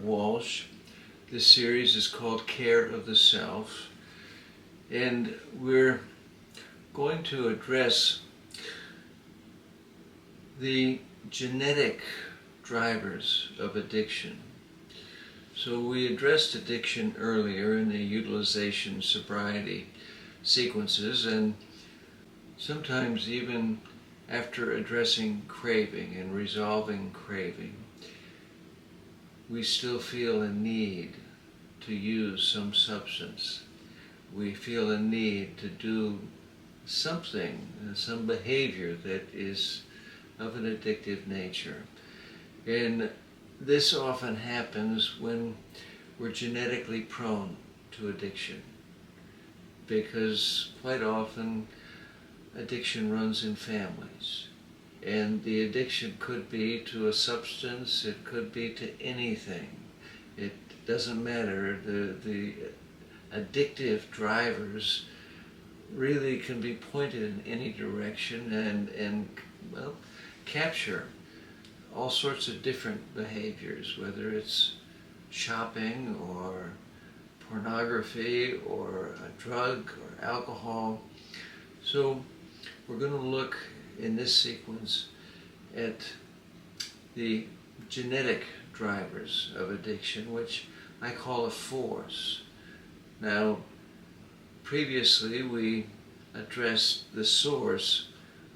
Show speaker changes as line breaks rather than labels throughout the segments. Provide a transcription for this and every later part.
Walsh. This series is called Care of the Self, and we're going to address the genetic drivers of addiction. So we addressed addiction earlier in the utilization sobriety sequences, and sometimes even after addressing craving and resolving craving, we still feel a need to use some substance. We feel a need to do something, some behavior that is of an addictive nature. And this often happens when we're genetically prone to addiction, because quite often addiction runs in families. And the addiction could be to a substance, it could be to anything. It doesn't matter. The addictive drivers really can be pointed in any direction and capture all sorts of different behaviors, whether it's shopping or pornography or a drug or alcohol. So we're going to look in this sequence at the genetic drivers of addiction, which I call a force. Now, previously we addressed the source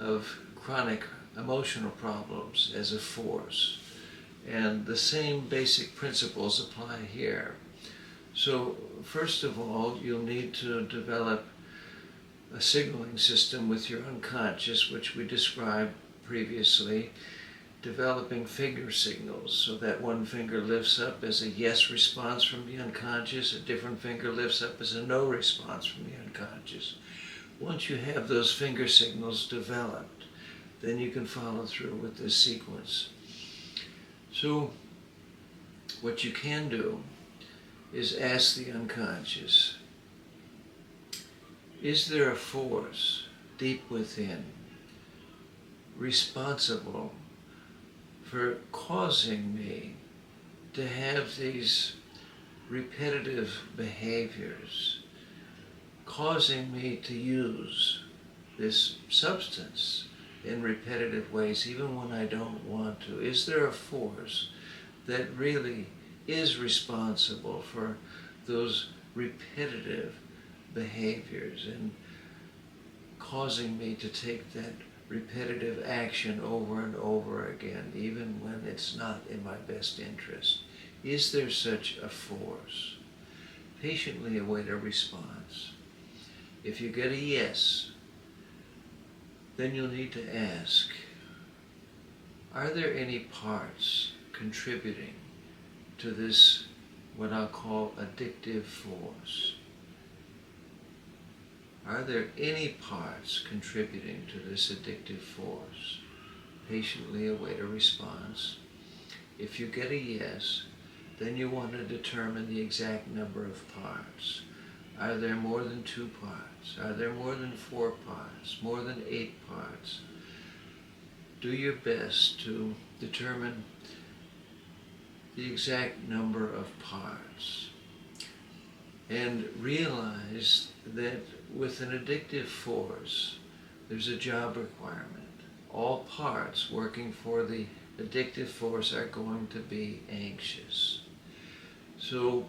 of chronic emotional problems as a force, and the same basic principles apply here. So first of all, you'll need to develop a signaling system with your unconscious, which we described previously, developing finger signals, so that one finger lifts up as a yes response from the unconscious, a different finger lifts up as a no response from the unconscious. Once you have those finger signals developed, then you can follow through with this sequence. So what you can do is ask the unconscious, is there a force deep within responsible for causing me to have these repetitive behaviors, causing me to use this substance in repetitive ways even when I don't want to? Is there a force that really is responsible for those repetitive behaviors and causing me to take that repetitive action over and over again, even when it's not in my best interest? Is there such a force? Patiently await a response. If you get a yes, then you'll need to ask, are there any parts contributing to this, what I'll call addictive force? Are there any parts contributing to this addictive force? Patiently await a response. If you get a yes, then you want to determine the exact number of parts. Are there more than 2 parts? Are there more than 4 parts? More than 8 parts? Do your best to determine the exact number of parts. And realize that with an addictive force, there's a job requirement. All parts working for the addictive force are going to be anxious. So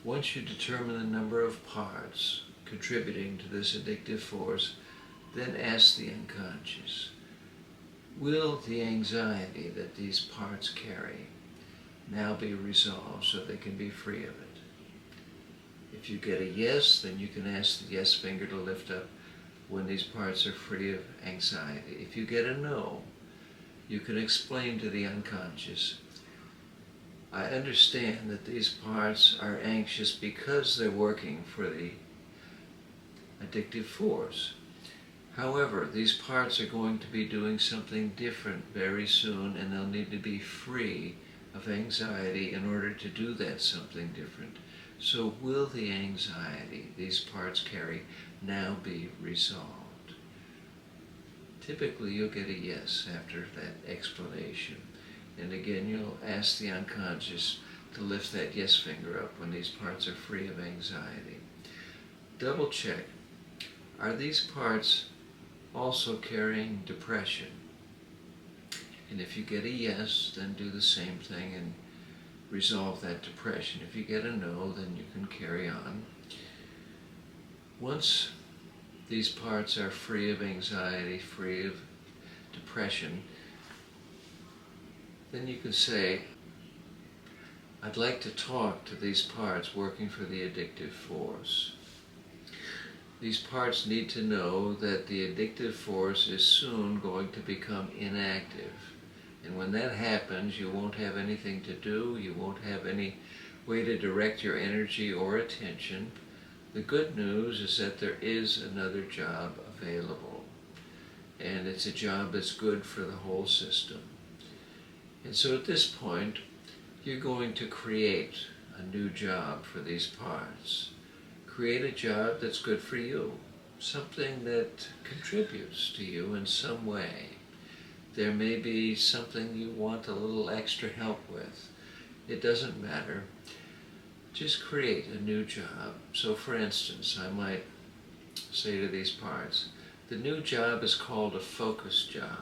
once you determine the number of parts contributing to this addictive force, then ask the unconscious, will the anxiety that these parts carry now be resolved so they can be free of it? If you get a yes, then you can ask the yes finger to lift up when these parts are free of anxiety. If you get a no, you can explain to the unconscious, I understand that these parts are anxious because they're working for the addictive force. However, these parts are going to be doing something different very soon, and they'll need to be free of anxiety in order to do that something different. So will the anxiety these parts carry now be resolved? Typically you'll get a yes after that explanation. And again, you'll ask the unconscious, to lift that yes finger up when these parts are free of anxiety. Double check, are these parts also carrying depression? And if you get a yes, then do the same thing and resolve that depression. If you get a no, then you can carry on. Once these parts are free of anxiety, free of depression, then you can say, I'd like to talk to these parts working for the addictive force. These parts need to know that the addictive force is soon going to become inactive. And when that happens, you won't have anything to do, you won't have any way to direct your energy or attention. The good news is that there is another job available, and it's a job that's good for the whole system. And so at this point, you're going to create a new job for these parts. Create a job that's good for you, something that contributes to you in some way. There may be something you want a little extra help with. It doesn't matter. Just create a new job. So for instance, I might say to these parts, the new job is called a focus job.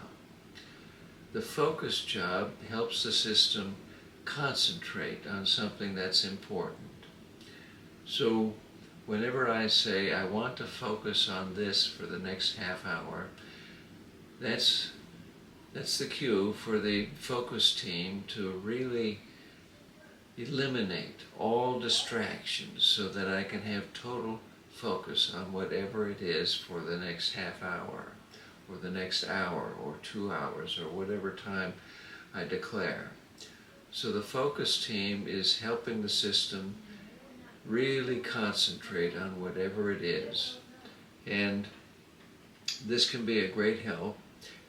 The focus job helps the system concentrate on something that's important. So whenever I say I want to focus on this for the next half hour, that's the cue for the focus team to really eliminate all distractions so that I can have total focus on whatever it is for the next half hour, or the next hour, or 2 hours, or whatever time I declare. So the focus team is helping the system really concentrate on whatever it is. And this can be a great help,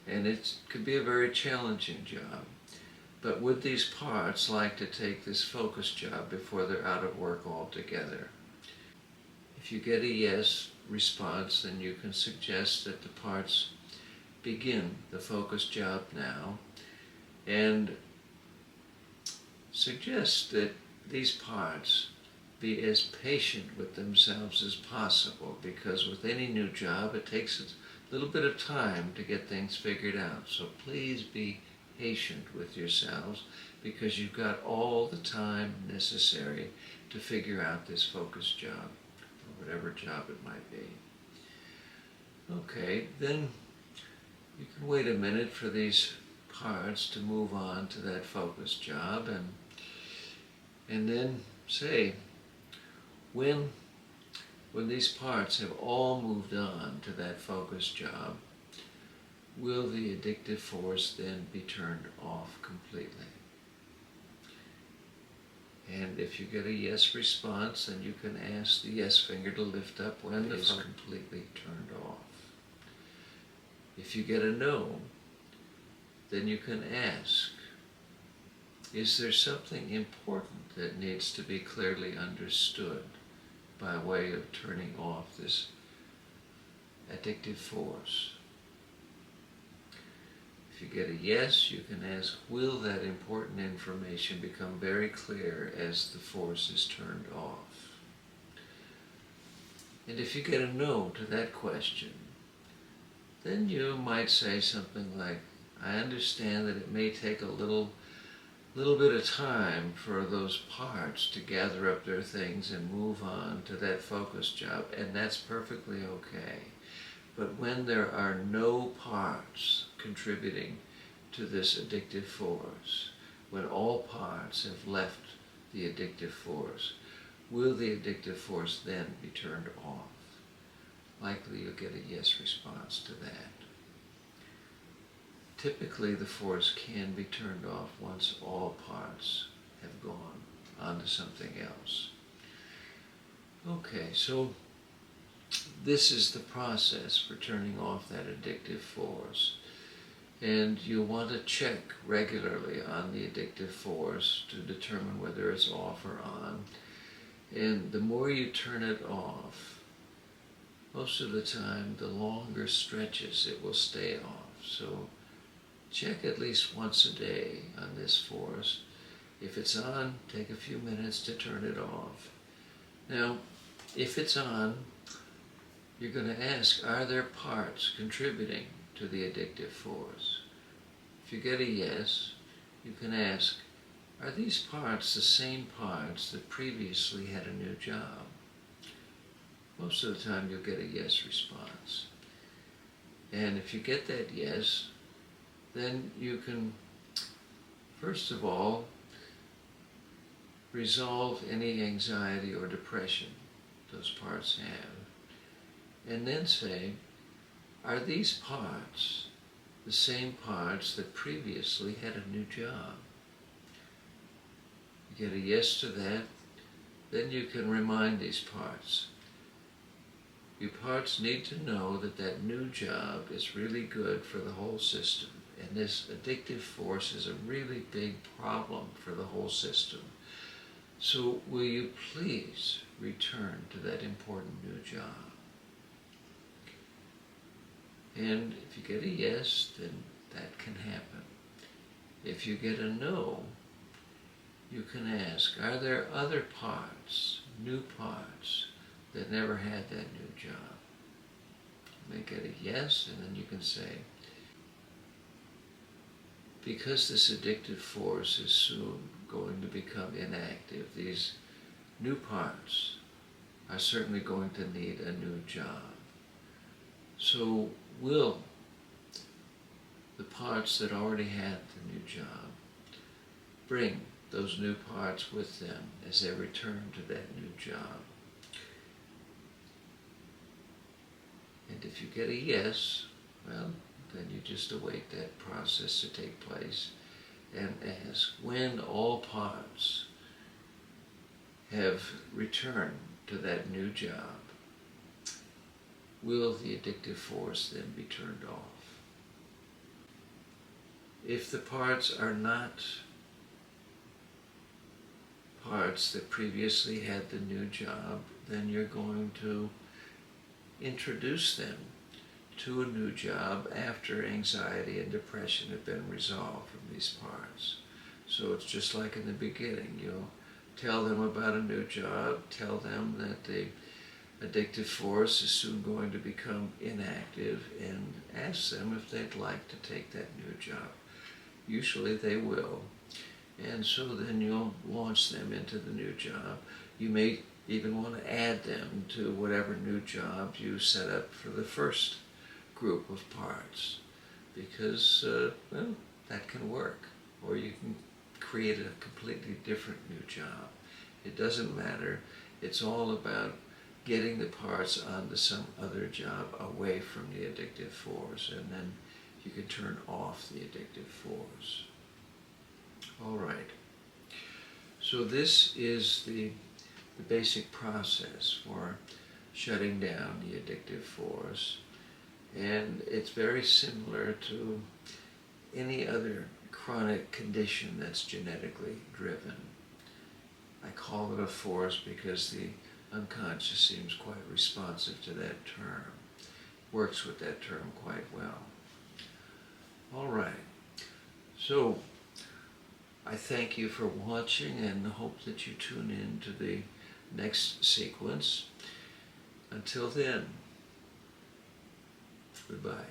and it could be a very challenging job. But would these parts like to take this focus job before they're out of work altogether? If you get a yes response, then you can suggest that the parts begin the focus job now, and suggest that these parts be as patient with themselves as possible, because with any new job it takes a little bit of time to get things figured out. So please be patient with yourselves, because you've got all the time necessary to figure out this focus job, or whatever job it might be. Okay, then you can wait a minute for these parts to move on to that focus job, and then say, when these parts have all moved on to that focus job, will the addictive force then be turned off completely? And if you get a yes response, then you can ask the yes finger to lift up when it is completely turned off. If you get a no, then you can ask, is there something important that needs to be clearly understood by way of turning off this addictive force? If you get a yes, you can ask, will that important information become very clear as the force is turned off? And if you get a no to that question, then you might say something like, I understand that it may take a little bit of time for those parts to gather up their things and move on to that focus job, and that's perfectly okay. But when there are no parts contributing to this addictive force, when all parts have left the addictive force, will the addictive force then be turned off? Likely you'll get a yes response to that. Typically the force can be turned off once all parts have gone on to something else. Okay, so this is the process for turning off that addictive force. And you'll want to check regularly on the addictive force to determine whether it's off or on. And the more you turn it off, most of the time, the longer stretches it will stay off. So check at least once a day on this force, If it's on, take a few minutes to turn it off. Now, if it's on, you're going to ask, are there parts contributing to the addictive force? If you get a yes, you can ask, are these parts the same parts that previously had a new job? Most of the time you'll get a yes response. And if you get that yes, then you can, first of all, resolve any anxiety or depression those parts have. And then say, are these parts the same parts that previously had a new job? You get a yes to that, then you can remind these parts. You parts need to know that that new job is really good for the whole system. And this addictive force is a really big problem for the whole system. So will you please return to that important new job? And if you get a yes, then that can happen. If you get a no, you can ask, are there other parts, new parts, that never had that new job? You may get a yes, and then you can say, because this addictive force is soon going to become inactive, these new parts are certainly going to need a new job. So will the parts that already had the new job bring those new parts with them as they return to that new job? And if you get a yes, well, then you just await that process to take place and ask, when all parts have returned to that new job, will the addictive force then be turned off? If the parts are not parts that previously had the new job, then you're going to introduce them to a new job after anxiety and depression have been resolved from these parts. So it's just like in the beginning. You'll tell them about a new job, tell them that the addictive force is soon going to become inactive, and ask them if they'd like to take that new job. Usually they will. And so then you'll launch them into the new job. You may even want to add them to whatever new job you set up for the first group of parts, because, well, that can work. Or you can create a completely different new job. It doesn't matter. It's all about getting the parts onto some other job away from the addictive force, and then you can turn off the addictive force. All right. So this is the basic process for shutting down the addictive force. And it's very similar to any other chronic condition that's genetically driven. I call it a force because the unconscious seems quite responsive to that term, works with that term quite well. All right. So I thank you for watching and hope that you tune in to the next sequence. Until then, goodbye.